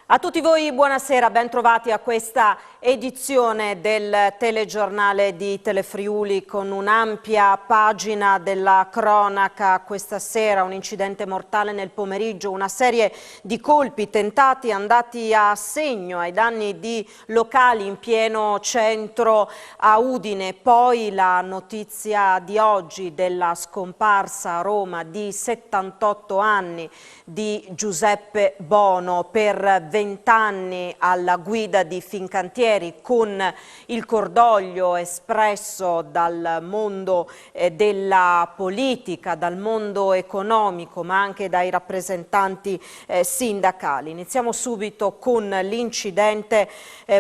A tutti voi buonasera, ben trovati a questa edizione del telegiornale di Telefriuli con un'ampia pagina della cronaca. Questa sera un incidente mortale nel pomeriggio, una serie di colpi tentati andati a segno ai danni di locali in pieno centro a Udine. Poi la notizia di oggi della scomparsa a Roma di 78 anni di Giuseppe Bono, per 20 anni alla guida di Fincantieri, con il cordoglio espresso dal mondo della politica, dal mondo economico, ma anche dai rappresentanti sindacali. Iniziamo subito con l'incidente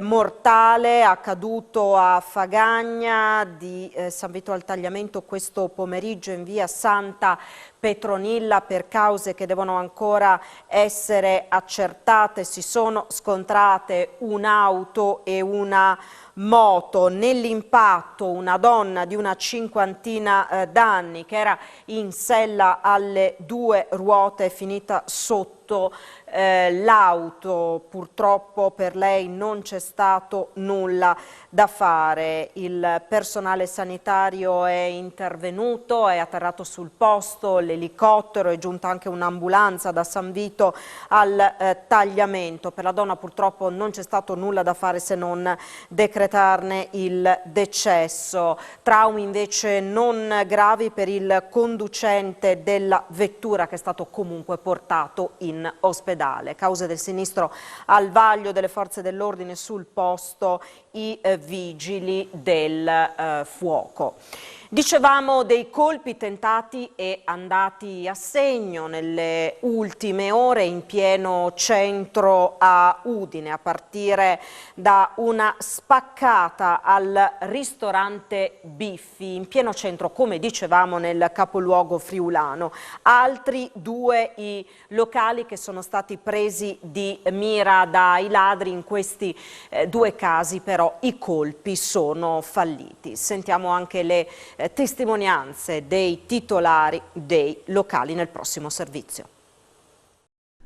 mortale accaduto a Fagagna di San Vito al Tagliamento questo pomeriggio in via Santa Petronilla. Per cause che devono ancora essere accertate si sono scontrate un'auto e una moto. Nell'impatto una donna di una cinquantina d'anni che era in sella alle due ruote è finita sotto l'auto. Purtroppo per lei non c'è stato nulla da fare. Il personale sanitario è intervenuto, è atterrato sul posto, l'elicottero, è giunta anche un'ambulanza da San Vito al Tagliamento. Per la donna purtroppo non c'è stato nulla da fare se non decretarne il decesso. Traumi invece non gravi per il conducente della vettura, che è stato comunque portato in ospedale. Cause del sinistro al vaglio delle forze dell'ordine, sul posto i vigili del fuoco. Dicevamo dei colpi tentati e andati a segno nelle ultime ore in pieno centro a Udine, a partire da una spaccata al ristorante Biffi, in pieno centro, come dicevamo, nel capoluogo friulano. Altri due i locali che sono stati presi di mira dai ladri. In questi due casi però i colpi sono falliti. Sentiamo anche le testimonianze dei titolari dei locali nel prossimo servizio.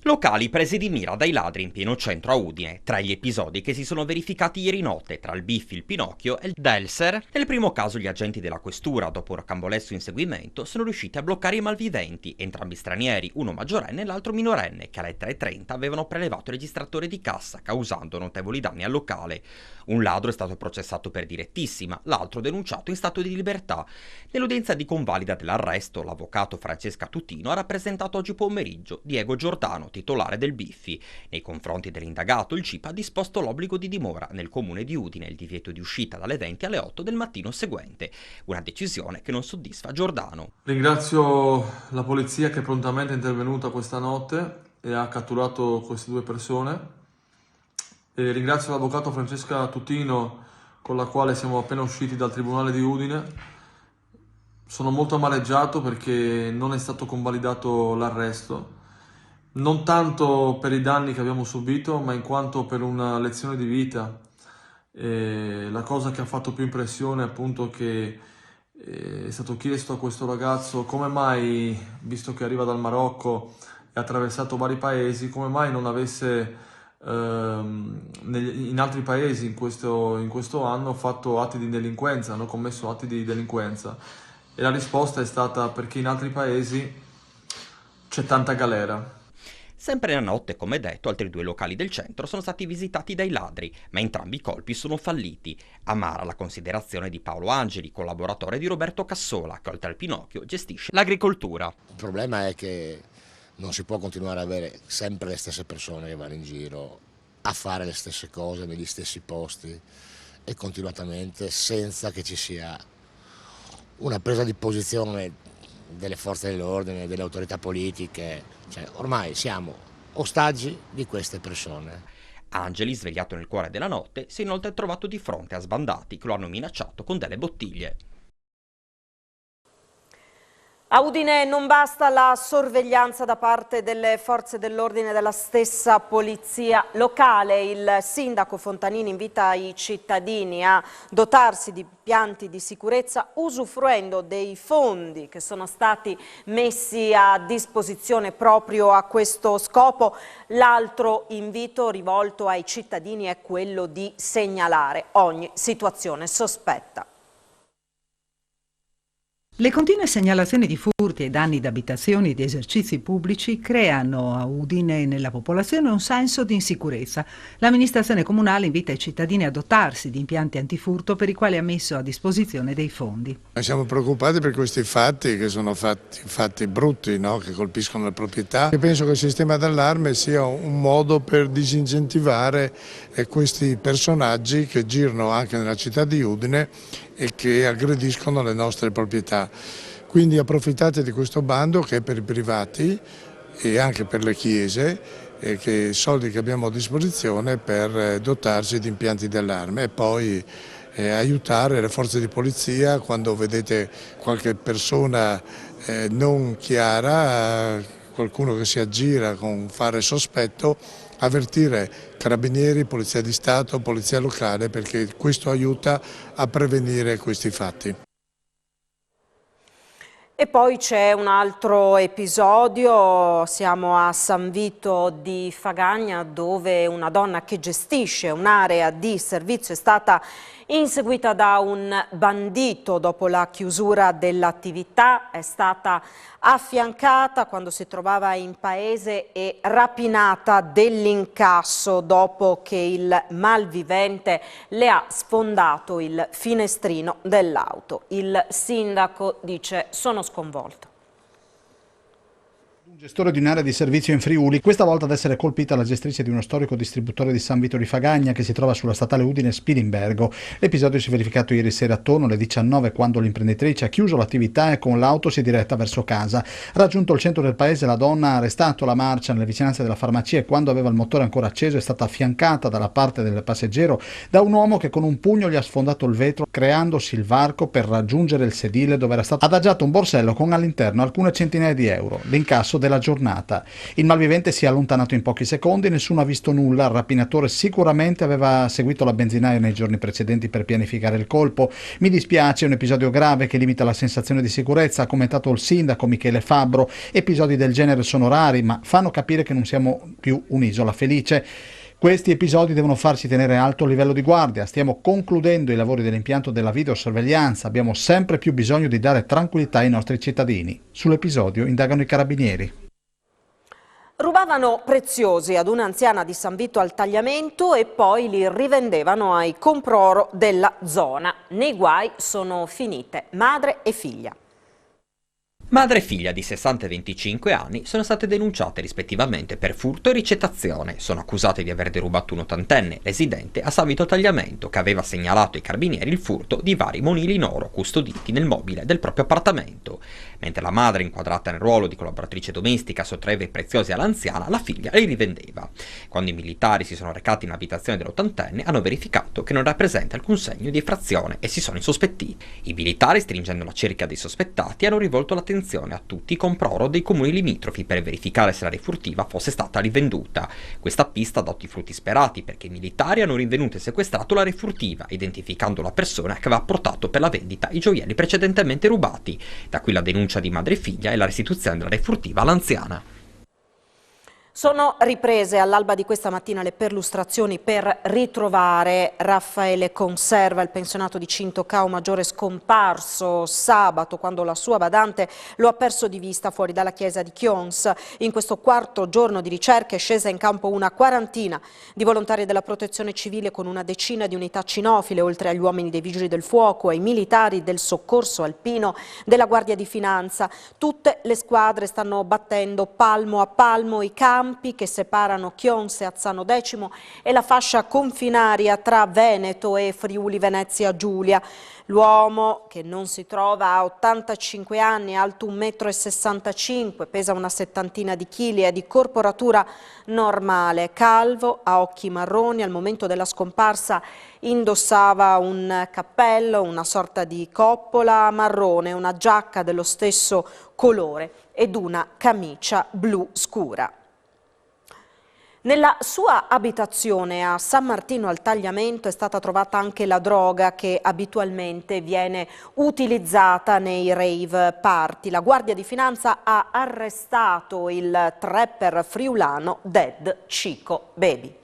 Locali presi di mira dai ladri in pieno centro a Udine, tra gli episodi che si sono verificati ieri notte tra il Biffi, il Pinocchio e il Delser. Nel primo caso gli agenti della questura, dopo un rocambolesco inseguimento, sono riusciti a bloccare i malviventi, entrambi stranieri, uno maggiorenne e l'altro minorenne, che alle 3:30 avevano prelevato il registratore di cassa, causando notevoli danni al locale. Un ladro è stato processato per direttissima, l'altro denunciato in stato di libertà. Nell'udienza di convalida dell'arresto, l'avvocato Francesca Tutino ha rappresentato oggi pomeriggio Diego Giordano, titolare del Biffi. Nei confronti dell'indagato il CIP ha disposto l'obbligo di dimora nel comune di Udine e il divieto di uscita dalle 20 alle 8 del mattino seguente. Una decisione che non soddisfa Giordano. Ringrazio la polizia che è prontamente intervenuta questa notte e ha catturato queste due persone. E ringrazio l'avvocato Francesca Tutino, con la quale siamo appena usciti dal Tribunale di Udine. Sono molto amareggiato perché non è stato convalidato l'arresto. Non tanto per i danni che abbiamo subito, ma in quanto per una lezione di vita. La cosa che ha fatto più impressione è appunto che è stato chiesto a questo ragazzo come mai, visto che arriva dal Marocco e ha attraversato vari paesi, come mai non avesse in altri paesi in questo anno fatto atti di delinquenza, hanno commesso atti di delinquenza. E la risposta è stata perché in altri paesi c'è tanta galera. Sempre nella notte, come detto, altri due locali del centro sono stati visitati dai ladri, ma entrambi i colpi sono falliti. Amara la considerazione di Paolo Angeli, collaboratore di Roberto Cassola, che oltre al Pinocchio gestisce l'agricoltura. Il problema è che non si può continuare ad avere sempre le stesse persone che vanno in giro a fare le stesse cose negli stessi posti e continuatamente, senza che ci sia una presa di posizione delle forze dell'ordine, delle autorità politiche. Cioè, ormai siamo ostaggi di queste persone. Angeli, svegliato nel cuore della notte, si è inoltre trovato di fronte a sbandati che lo hanno minacciato con delle bottiglie. A Udine non basta la sorveglianza da parte delle forze dell'ordine e della stessa polizia locale. Il sindaco Fontanini invita i cittadini a dotarsi di impianti di sicurezza usufruendo dei fondi che sono stati messi a disposizione proprio a questo scopo. L'altro invito rivolto ai cittadini è quello di segnalare ogni situazione sospetta. Le continue segnalazioni di furti e danni da abitazioni e di esercizi pubblici creano a Udine e nella popolazione un senso di insicurezza. L'amministrazione comunale invita i cittadini a dotarsi di impianti antifurto per i quali ha messo a disposizione dei fondi. Noi siamo preoccupati per questi fatti che sono fatti brutti, no? Che colpiscono le proprietà. Io penso che il sistema d'allarme sia un modo per disincentivare questi personaggi che girano anche nella città di Udine e che aggrediscono le nostre proprietà. Quindi approfittate di questo bando che è per i privati e anche per le chiese, che soldi che abbiamo a disposizione per dotarsi di impianti di allarme e poi aiutare le forze di polizia quando vedete qualche persona non chiara, qualcuno che si aggira con fare sospetto, avvertire carabinieri, polizia di Stato, polizia locale, perché questo aiuta a prevenire questi fatti. E poi c'è un altro episodio, siamo a San Vito di Fagagna, dove una donna che gestisce un'area di servizio è stata inseguita da un bandito dopo la chiusura dell'attività, è stata affiancata quando si trovava in paese e rapinata dell'incasso dopo che il malvivente le ha sfondato il finestrino dell'auto. Il sindaco dice: sono sconvolto. Un gestore di un'area di servizio in Friuli, questa volta ad essere colpita la gestrice di uno storico distributore di San Vito di Fagagna che si trova sulla statale Udine-Spilimbergo. L'episodio si è verificato ieri sera attorno alle 19 quando l'imprenditrice ha chiuso l'attività e con l'auto si è diretta verso casa. Raggiunto il centro del paese, la donna ha arrestato la marcia nelle vicinanze della farmacia e quando aveva il motore ancora acceso è stata affiancata dalla parte del passeggero da un uomo che con un pugno gli ha sfondato il vetro creandosi il varco per raggiungere il sedile dove era stato adagiato un borsello con all'interno alcune centinaia di euro. L'incasso della giornata. Il malvivente si è allontanato in pochi secondi, nessuno ha visto nulla, il rapinatore sicuramente aveva seguito la benzinaia nei giorni precedenti per pianificare il colpo. Mi dispiace, è un episodio grave che limita la sensazione di sicurezza, ha commentato il sindaco Michele Fabbro. Episodi del genere sono rari, ma fanno capire che non siamo più un'isola felice. Questi episodi devono farci tenere alto il livello di guardia. Stiamo concludendo i lavori dell'impianto della videosorveglianza. Abbiamo sempre più bisogno di dare tranquillità ai nostri cittadini. Sull'episodio indagano i carabinieri. Rubavano preziosi ad un'anziana di San Vito al Tagliamento e poi li rivendevano ai comproro della zona. Nei guai sono finite madre e figlia. Madre e figlia di 60 e 25 anni sono state denunciate rispettivamente per furto e ricettazione. Sono accusate di aver derubato un ottantenne residente a San Vito Tagliamento che aveva segnalato ai carabinieri il furto di vari monili in oro custoditi nel mobile del proprio appartamento. Mentre la madre, inquadrata nel ruolo di collaboratrice domestica, sottraeva i preziosi all'anziana, la figlia li rivendeva. Quando i militari si sono recati in abitazione dell'ottantenne hanno verificato che non era presente alcun segno di effrazione e si sono insospettiti. I militari, stringendo la cerchia dei sospettati, hanno rivolto l'attenzione a tutti i comproro dei comuni limitrofi per verificare se la refurtiva fosse stata rivenduta. Questa pista ha dato i frutti sperati perché i militari hanno rinvenuto e sequestrato la refurtiva, identificando la persona che aveva portato per la vendita i gioielli precedentemente rubati. Da qui la denuncia di madre e figlia e la restituzione della refurtiva all'anziana. Sono riprese all'alba di questa mattina le perlustrazioni per ritrovare Raffaele Conserva, il pensionato di Cinto Cao Maggiore scomparso sabato quando la sua badante lo ha perso di vista fuori dalla chiesa di Chions. In questo quarto giorno di ricerca è scesa in campo una quarantina di volontari della protezione civile con una decina di unità cinofile, oltre agli uomini dei vigili del fuoco, ai militari del soccorso alpino, della Guardia di Finanza. Tutte le squadre stanno battendo palmo a palmo i cani campi che separano Chionse, Azzano X e la fascia confinaria tra Veneto e Friuli Venezia Giulia. L'uomo, che non si trova, ha 85 anni, alto 1,65 m, pesa una settantina di chili, è di corporatura normale, calvo, ha occhi marroni. Al momento della scomparsa indossava un cappello, una sorta di coppola marrone, una giacca dello stesso colore ed una camicia blu scura. Nella sua abitazione a San Martino al Tagliamento è stata trovata anche la droga che abitualmente viene utilizzata nei rave party. La Guardia di Finanza ha arrestato il trapper friulano Dead Chico Baby.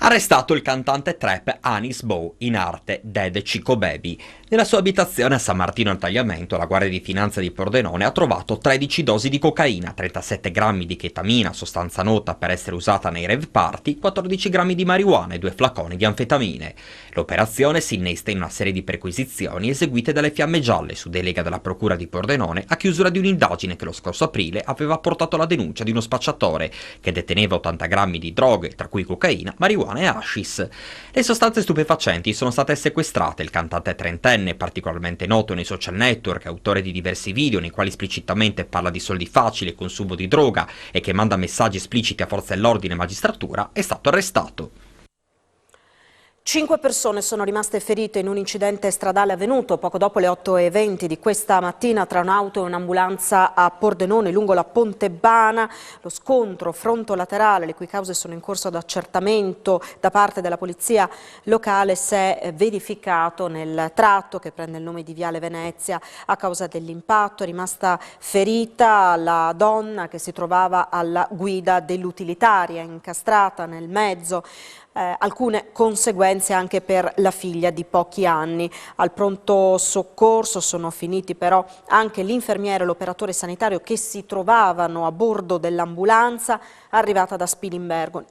Arrestato il cantante trap Anis Bow, in arte Dead Chico Baby. Nella sua abitazione a San Martino al Tagliamento, la Guardia di Finanza di Pordenone ha trovato 13 dosi di cocaina, 37 grammi di chetamina, sostanza nota per essere usata nei rave party, 14 grammi di marijuana e 2 flaconi di anfetamine. L'operazione si innesta in una serie di perquisizioni eseguite dalle Fiamme Gialle su delega della Procura di Pordenone a chiusura di un'indagine che lo scorso aprile aveva portato alla denuncia di uno spacciatore che deteneva 80 grammi di droghe, tra cui cocaina, marijuana e hashish. Le sostanze stupefacenti sono state sequestrate. Il cantante trentenne, particolarmente noto nei social network, autore di diversi video nei quali esplicitamente parla di soldi facili e consumo di droga e che manda messaggi espliciti a forze dell'ordine e magistratura, è stato arrestato. 5 persone sono rimaste ferite in un incidente stradale avvenuto poco dopo le 8:20 di questa mattina tra un'auto e un'ambulanza a Pordenone lungo la Pontebana. Lo scontro frontolaterale, le cui cause sono in corso ad accertamento da parte della polizia locale, si è verificato nel tratto che prende il nome di Viale Venezia. A causa dell'impatto è rimasta ferita la donna che si trovava alla guida dell'utilitaria, incastrata nel mezzo. Alcune conseguenze anche per la figlia di pochi anni. Al pronto soccorso sono finiti però anche l'infermiere e l'operatore sanitario che si trovavano a bordo dell'ambulanza arrivata da Spilimbergo.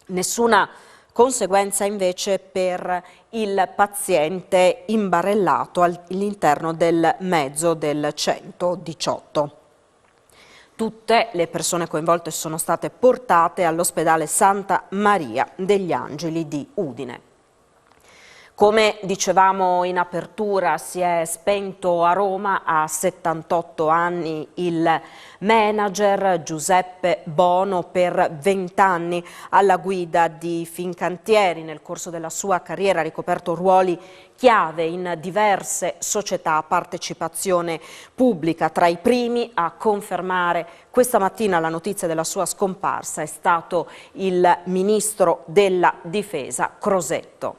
Nessuna conseguenza invece per il paziente imbarellato all'interno del mezzo del 118. Tutte le persone coinvolte sono state portate all'ospedale Santa Maria degli Angeli di Udine. Come dicevamo in apertura, si è spento a Roma a 78 anni il manager Giuseppe Bono, per 20 anni alla guida di Fincantieri. Nel corso della sua carriera ha ricoperto ruoli chiave in diverse società a partecipazione pubblica. Tra i primi a confermare questa mattina la notizia della sua scomparsa è stato il ministro della Difesa Crosetto.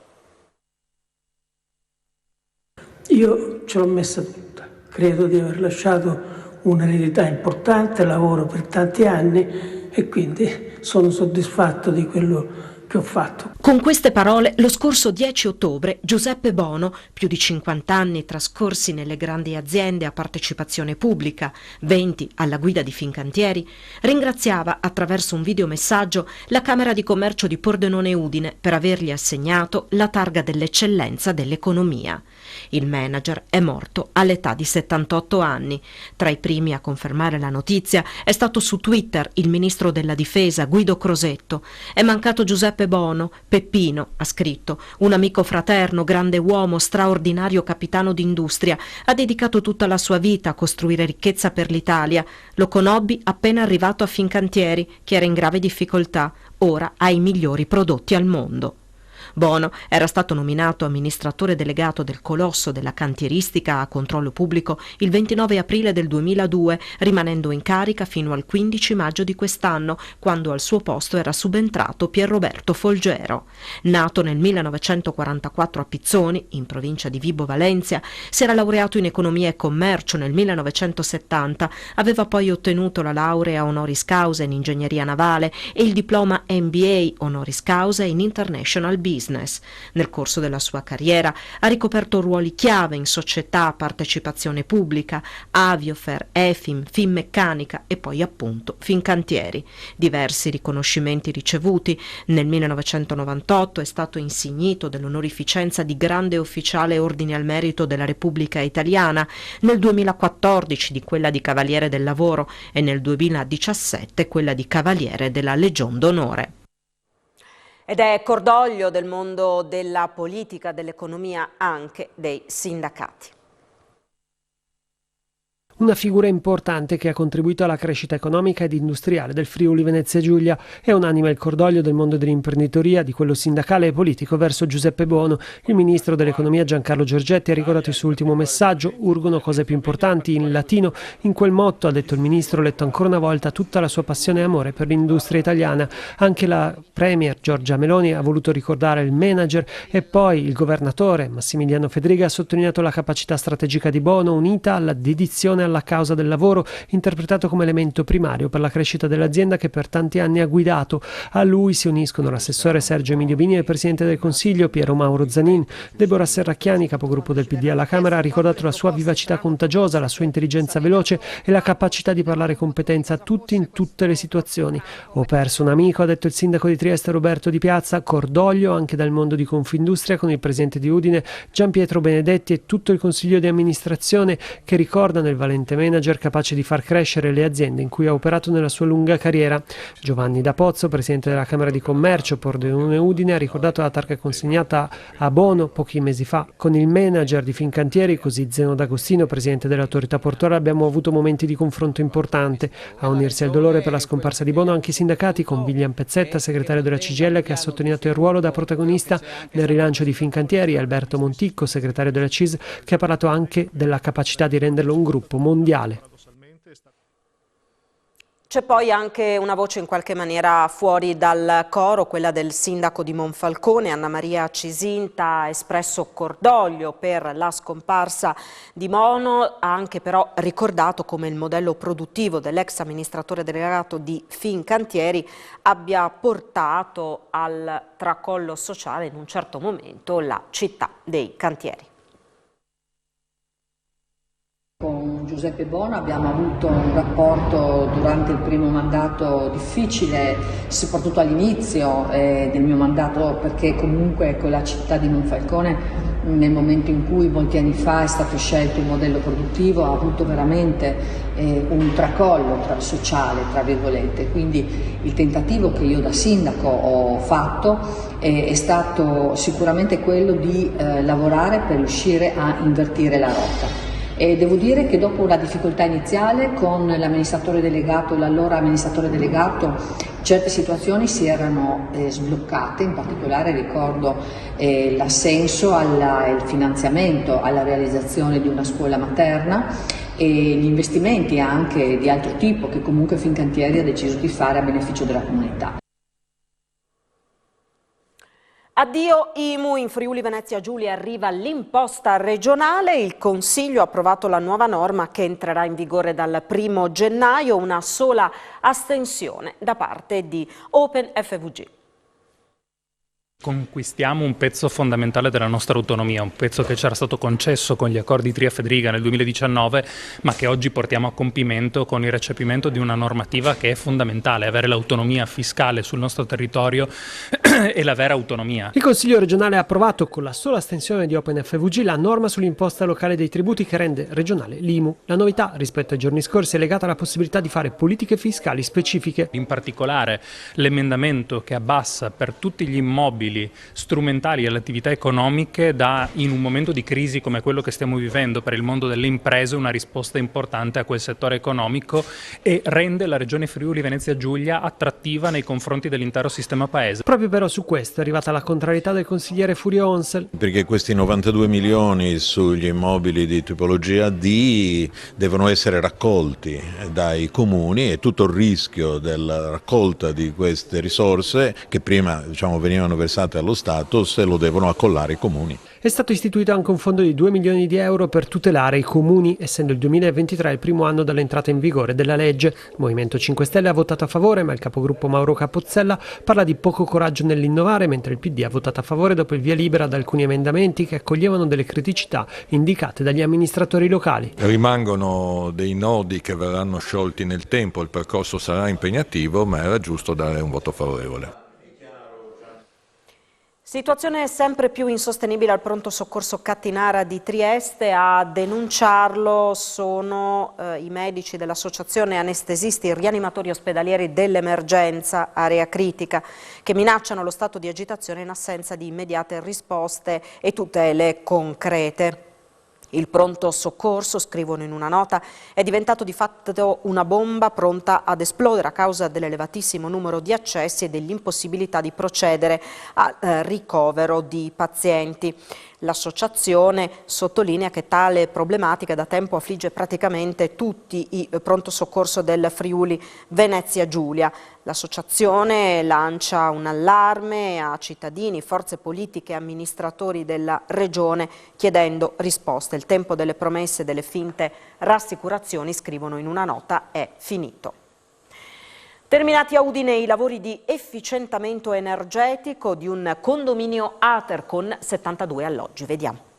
Io ce l'ho messa tutta, credo di aver lasciato un'eredità importante, lavoro per tanti anni e quindi sono soddisfatto di quello che ho fatto. Con queste parole, lo scorso 10 ottobre, Giuseppe Bono, più di 50 anni trascorsi nelle grandi aziende a partecipazione pubblica, 20 alla guida di Fincantieri, ringraziava attraverso un videomessaggio la Camera di Commercio di Pordenone Udine per avergli assegnato la targa dell'eccellenza dell'economia. Il manager è morto all'età di 78 anni. Tra i primi a confermare la notizia è stato su Twitter il ministro della Difesa Guido Crosetto. È mancato Giuseppe Bono. Peppino, ha scritto, un amico fraterno, grande uomo, straordinario capitano d'industria, ha dedicato tutta la sua vita a costruire ricchezza per l'Italia. Lo conobbi appena arrivato a Fincantieri, che era in grave difficoltà. Ora ha i migliori prodotti al mondo. Bono era stato nominato amministratore delegato del colosso della cantieristica a controllo pubblico il 29 aprile del 2002, rimanendo in carica fino al 15 maggio di quest'anno, quando al suo posto era subentrato Pierroberto Folgero. Nato nel 1944 a Pizzoni, in provincia di Vibo Valentia, si era laureato in economia e commercio nel 1970, aveva poi ottenuto la laurea honoris causa in ingegneria navale e il diploma MBA honoris causa in International Business. business. Nel corso della sua carriera ha ricoperto ruoli chiave in società a partecipazione pubblica, Aviofer, Efim, Finmeccanica e poi appunto Fincantieri. Diversi riconoscimenti ricevuti. Nel 1998 è stato insignito dell'onorificenza di grande ufficiale ordine al merito della Repubblica Italiana, nel 2014 di quella di Cavaliere del Lavoro e nel 2017 quella di Cavaliere della Legion d'Onore. Ed è cordoglio del mondo della politica, dell'economia, anche dei sindacati. Una figura importante che ha contribuito alla crescita economica ed industriale del Friuli Venezia Giulia. È unanime il cordoglio del mondo dell'imprenditoria, di quello sindacale e politico verso Giuseppe Bono. Il ministro dell'economia Giancarlo Giorgetti ha ricordato il suo ultimo messaggio: urgono cose più importanti, in latino. In quel motto, ha detto il ministro, letto ancora una volta tutta la sua passione e amore per l'industria italiana. Anche la premier Giorgia Meloni ha voluto ricordare il manager e poi il governatore Massimiliano Fedriga ha sottolineato la capacità strategica di Bono unita alla dedizione alla causa del lavoro, interpretato come elemento primario per la crescita dell'azienda che per tanti anni ha guidato. A lui si uniscono l'assessore Sergio Emilio Bini e il presidente del Consiglio Piero Mauro Zanin. Deborah Serracchiani, capogruppo del PD alla Camera, ha ricordato la sua vivacità contagiosa, la sua intelligenza veloce e la capacità di parlare competenza a tutti in tutte le situazioni. Ho perso un amico, ha detto il sindaco di Trieste Roberto Di Piazza. Cordoglio anche dal mondo di Confindustria, con il presidente di Udine Gian Pietro Benedetti e tutto il consiglio di amministrazione, che ricordano il valente manager capace di far crescere le aziende in cui ha operato nella sua lunga carriera. Giovanni Da Pozzo, presidente della Camera di Commercio Pordenone Udine, ha ricordato la targa consegnata a Bono pochi mesi fa. Con il manager di Fincantieri, così Zeno D'Agostino, presidente dell'autorità portuale, abbiamo avuto momenti di confronto importante. A unirsi al dolore per la scomparsa di Bono anche i sindacati, con William Pezzetta, segretario della CGIL, che ha sottolineato il ruolo da protagonista nel rilancio di Fincantieri, e Alberto Monticco, segretario della CIS, che ha parlato anche della capacità di renderlo un gruppo mondiale. C'è poi anche una voce in qualche maniera fuori dal coro, quella del sindaco di Monfalcone, Anna Maria Cisinta. Ha espresso cordoglio per la scomparsa di Bono, ha anche però ricordato come il modello produttivo dell'ex amministratore delegato di Fincantieri abbia portato al tracollo sociale in un certo momento la città dei cantieri. Con Giuseppe Bono abbiamo avuto un rapporto durante il primo mandato difficile, soprattutto all'inizio del mio mandato, perché comunque con la città di Monfalcone, nel momento in cui molti anni fa è stato scelto un modello produttivo, ha avuto veramente un tracollo sociale, tra virgolette. Quindi il tentativo che io da sindaco ho fatto è stato sicuramente quello di lavorare per riuscire a invertire la rotta. E devo dire che dopo una difficoltà iniziale con l'amministratore delegato, l'allora amministratore delegato, certe situazioni si erano sbloccate. In particolare ricordo l'assenso al finanziamento alla realizzazione di una scuola materna e gli investimenti anche di altro tipo che comunque Fincantieri ha deciso di fare a beneficio della comunità. Addio IMU, in Friuli Venezia Giulia arriva l'imposta regionale. Il Consiglio ha approvato la nuova norma che entrerà in vigore dal 1° gennaio, una sola astensione da parte di Open FVG. Conquistiamo un pezzo fondamentale della nostra autonomia, un pezzo che ci era stato concesso con gli accordi Tria-Fedriga nel 2019, ma che oggi portiamo a compimento con il recepimento di una normativa che è fondamentale: avere l'autonomia fiscale sul nostro territorio e la vera autonomia. Il Consiglio regionale ha approvato con la sola astensione di Open FVG la norma sull'imposta locale dei tributi che rende regionale l'IMU. La novità rispetto ai giorni scorsi è legata alla possibilità di fare politiche fiscali specifiche. In particolare l'emendamento che abbassa per tutti gli immobili strumentali alle attività economiche dà, in un momento di crisi come quello che stiamo vivendo per il mondo delle imprese, una risposta importante a quel settore economico e rende la regione Friuli Venezia Giulia attrattiva nei confronti dell'intero sistema paese. Proprio però su questo è arrivata la contrarietà del consigliere Furio Onsel. Perché questi 92 milioni sugli immobili di tipologia D devono essere raccolti dai comuni e tutto il rischio della raccolta di queste risorse, che prima venivano versate allo Stato, se lo devono accollare i comuni. È stato istituito anche un fondo di 2 milioni di euro per tutelare i comuni, essendo il 2023 il primo anno dall'entrata in vigore della legge. Il Movimento 5 Stelle ha votato a favore, ma il capogruppo Mauro Capozzella parla di poco coraggio nell'innovare, mentre il PD ha votato a favore dopo il via libera ad alcuni emendamenti che accoglievano delle criticità indicate dagli amministratori locali. Rimangono dei nodi che verranno sciolti nel tempo, il percorso sarà impegnativo, ma era giusto dare un voto favorevole. Situazione sempre più insostenibile al pronto soccorso Cattinara di Trieste. A denunciarlo sono i medici dell'associazione anestesisti e rianimatori ospedalieri dell'emergenza area critica, che minacciano lo stato di agitazione in assenza di immediate risposte e tutele concrete. Il pronto soccorso, scrivono in una nota, è diventato di fatto una bomba pronta ad esplodere a causa dell'elevatissimo numero di accessi e dell'impossibilità di procedere al ricovero di pazienti. L'associazione sottolinea che tale problematica da tempo affligge praticamente tutti i pronto soccorso del Friuli Venezia Giulia. L'associazione lancia un allarme a cittadini, forze politiche e amministratori della regione chiedendo risposte. Il tempo delle promesse e delle finte rassicurazioni, scrivono in una nota, è finito. Terminati a Udine i lavori di efficientamento energetico di un condominio Ater con 72 alloggi. Vediamo.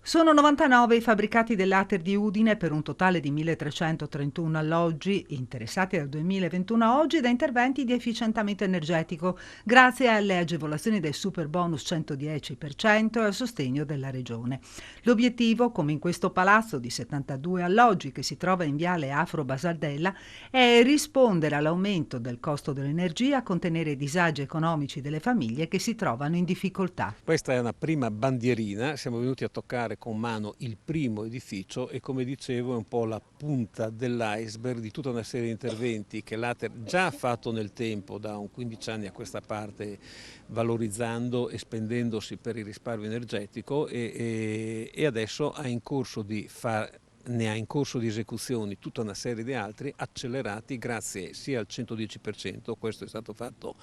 Sono 99 i fabbricati dell'Ater di Udine per un totale di 1.331 alloggi interessati dal 2021 a oggi da interventi di efficientamento energetico grazie alle agevolazioni del super bonus 110% e al sostegno della Regione. L'obiettivo, come in questo palazzo di 72 alloggi che si trova in viale Afro Basaldella, è rispondere all'aumento del costo dell'energia, contenere i disagi economici delle famiglie che si trovano in difficoltà. Questa è una prima bandierina, siamo venuti a toccare con mano il primo edificio e, come dicevo, è un po' la punta dell'iceberg di tutta una serie di interventi che l'Ater già ha fatto nel tempo, da un 15 anni a questa parte, valorizzando e spendendosi per il risparmio energetico e adesso ne ha in corso di esecuzioni tutta una serie di altri accelerati grazie sia al 110%, questo è stato fatto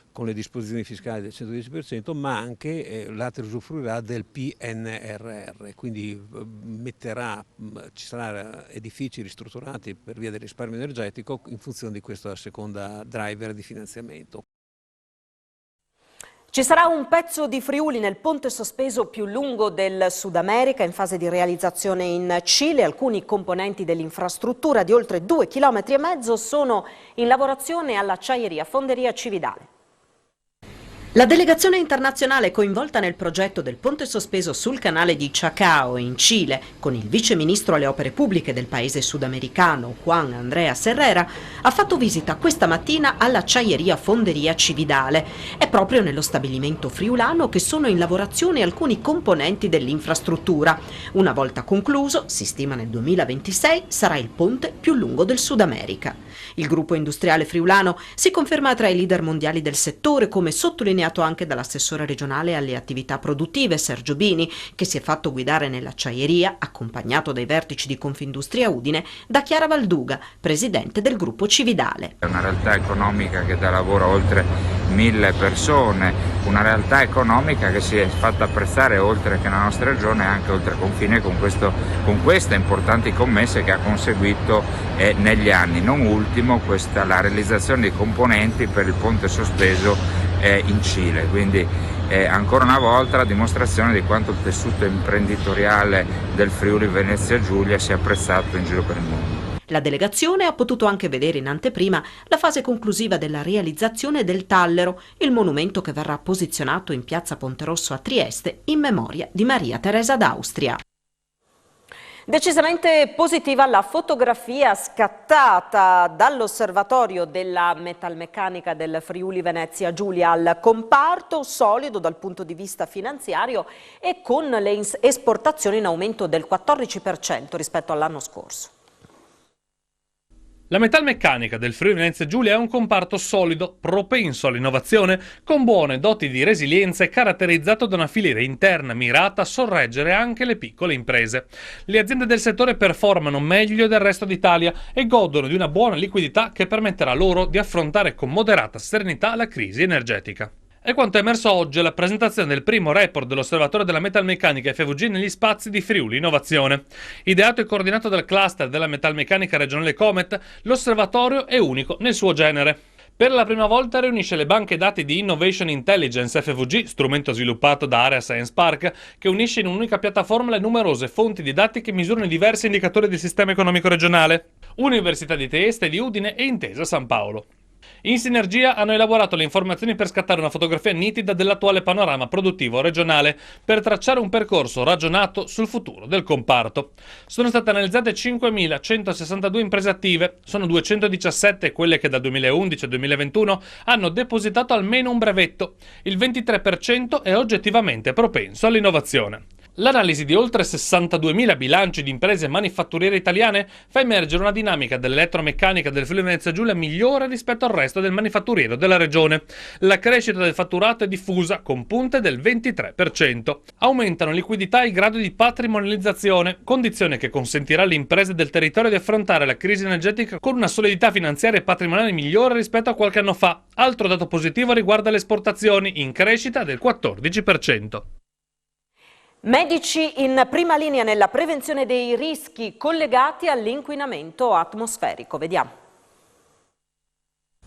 con le disposizioni fiscali del 110%, ma anche l'Ater usufruirà del PNRR, quindi ci saranno edifici ristrutturati per via del risparmio energetico in funzione di questa seconda driver di finanziamento. Ci sarà un pezzo di Friuli nel ponte sospeso più lungo del Sud America, in fase di realizzazione in Cile. Alcuni componenti dell'infrastruttura di oltre 2,5 km sono in lavorazione all'acciaieria Fonderia Cividale. La delegazione internazionale coinvolta nel progetto del ponte sospeso sul canale di Chacao in Cile, con il vice ministro alle opere pubbliche del paese sudamericano Juan Andrés Herrera, ha fatto visita questa mattina all'acciaieria Fonderia Cividale. È proprio nello stabilimento friulano che sono in lavorazione alcuni componenti dell'infrastruttura. Una volta concluso, si stima nel 2026, sarà il ponte più lungo del Sud America. Il gruppo industriale friulano si conferma tra i leader mondiali del settore, come sottolineato anche dall'assessore regionale alle attività produttive Sergio Bini, che si è fatto guidare nell'acciaieria, accompagnato dai vertici di Confindustria Udine, da Chiara Valduga, presidente del gruppo Cividale. È una realtà economica che dà lavoro a oltre 1000 persone, una realtà economica che si è fatta apprezzare oltre che nella nostra regione e anche oltre confine con queste importanti commesse che ha conseguito negli anni. Non ultimo la realizzazione di componenti per il ponte sospeso in Cile, quindi ancora una volta la dimostrazione di quanto il tessuto imprenditoriale del Friuli Venezia Giulia sia apprezzato in giro per il mondo. La delegazione ha potuto anche vedere in anteprima la fase conclusiva della realizzazione del Tallero, il monumento che verrà posizionato in piazza Ponterosso a Trieste in memoria di Maria Teresa d'Austria. Decisamente positiva la fotografia scattata dall'osservatorio della metalmeccanica del Friuli Venezia Giulia al comparto, solido dal punto di vista finanziario e con le esportazioni in aumento del 14% rispetto all'anno scorso. La metalmeccanica del Friuli Venezia Giulia è un comparto solido, propenso all'innovazione, con buone doti di resilienza e caratterizzato da una filiera interna mirata a sorreggere anche le piccole imprese. Le aziende del settore performano meglio del resto d'Italia e godono di una buona liquidità che permetterà loro di affrontare con moderata serenità la crisi energetica. È quanto è emerso oggi alla presentazione del primo report dell'Osservatorio della Metalmeccanica FVG negli spazi di Friuli Innovazione. Ideato e coordinato dal cluster della metalmeccanica regionale Comet, l'osservatorio è unico nel suo genere. Per la prima volta riunisce le banche dati di Innovation Intelligence FVG, strumento sviluppato da Area Science Park, che unisce in un'unica piattaforma le numerose fonti di dati che misurano i diversi indicatori del sistema economico regionale. Università di Trieste, di Udine e Intesa San Paolo. In sinergia hanno elaborato le informazioni per scattare una fotografia nitida dell'attuale panorama produttivo regionale, per tracciare un percorso ragionato sul futuro del comparto. Sono state analizzate 5.162 imprese attive, sono 217 quelle che dal 2011 al 2021 hanno depositato almeno un brevetto. Il 23% è oggettivamente propenso all'innovazione. L'analisi di oltre 62.000 bilanci di imprese manifatturiere italiane fa emergere una dinamica dell'elettromeccanica del Friuli Venezia Giulia migliore rispetto al resto del manifatturiero della regione. La crescita del fatturato è diffusa, con punte del 23%. Aumentano liquidità e grado di patrimonializzazione, condizione che consentirà alle imprese del territorio di affrontare la crisi energetica con una solidità finanziaria e patrimoniale migliore rispetto a qualche anno fa. Altro dato positivo riguarda le esportazioni, in crescita del 14%. Medici in prima linea nella prevenzione dei rischi collegati all'inquinamento atmosferico. Vediamo.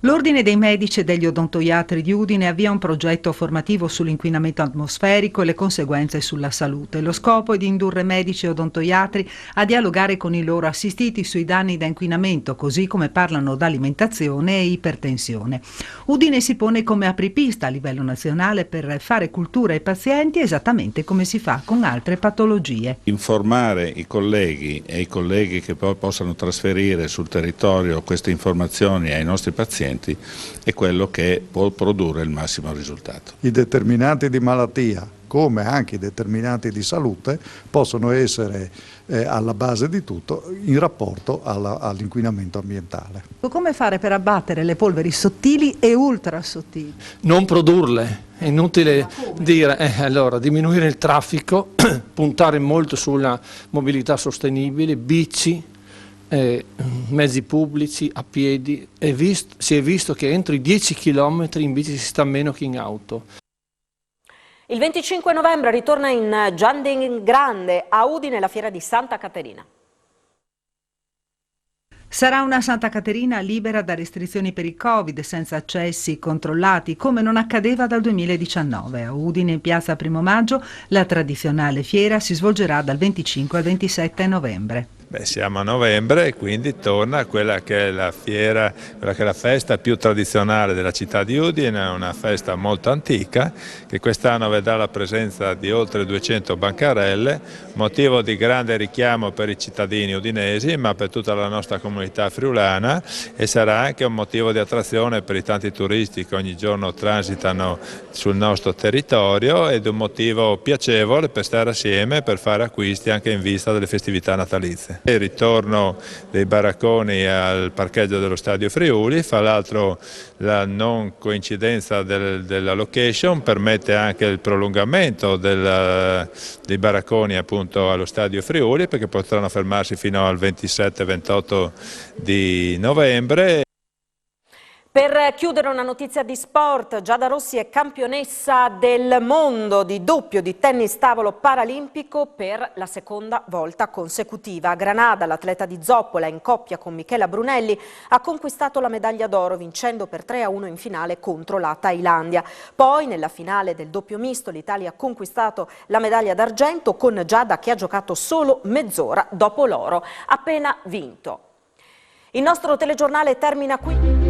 L'Ordine dei Medici e degli Odontoiatri di Udine avvia un progetto formativo sull'inquinamento atmosferico e le conseguenze sulla salute. Lo scopo è di indurre medici e odontoiatri a dialogare con i loro assistiti sui danni da inquinamento, così come parlano d'alimentazione e ipertensione. Udine si pone come apripista a livello nazionale per fare cultura ai pazienti, esattamente come si fa con altre patologie. Informare i colleghi e i colleghi che poi possano trasferire sul territorio queste informazioni ai nostri pazienti è quello che può produrre il massimo risultato. I determinanti di malattia, come anche i determinanti di salute, possono essere alla base di tutto in rapporto all'inquinamento ambientale. Come fare per abbattere le polveri sottili e ultrasottili? Non produrle, è inutile dire, allora diminuire il traffico, puntare molto sulla mobilità sostenibile, bici, mezzi pubblici, a piedi. Si è visto che entro i 10 km in bici si sta meno che in auto. Il 25 novembre ritorna in Giardin Grande a Udine la fiera di Santa Caterina. Sarà una Santa Caterina libera da restrizioni per il Covid, senza accessi controllati, come non accadeva dal 2019. A Udine, in piazza Primo Maggio, la tradizionale fiera si svolgerà dal 25 al 27 novembre. Siamo a novembre e quindi torna quella che è la fiera, quella che è la festa più tradizionale della città di Udine, una festa molto antica che quest'anno vedrà la presenza di oltre 200 bancarelle, motivo di grande richiamo per i cittadini udinesi ma per tutta la nostra comunità friulana, e sarà anche un motivo di attrazione per i tanti turisti che ogni giorno transitano sul nostro territorio ed un motivo piacevole per stare assieme, per fare acquisti anche in vista delle festività natalizie. Il ritorno dei baracconi al parcheggio dello Stadio Friuli, fra l'altro la non coincidenza della location permette anche il prolungamento dei baracconi appunto allo Stadio Friuli, perché potranno fermarsi fino al 27-28 di novembre. Per chiudere una notizia di sport, Giada Rossi è campionessa del mondo di doppio di tennis tavolo paralimpico per la seconda volta consecutiva. A Granada l'atleta di Zoppola in coppia con Michela Brunelli ha conquistato la medaglia d'oro vincendo per 3-1 in finale contro la Thailandia. Poi nella finale del doppio misto l'Italia ha conquistato la medaglia d'argento con Giada che ha giocato solo mezz'ora dopo l'oro appena vinto. Il nostro telegiornale termina qui.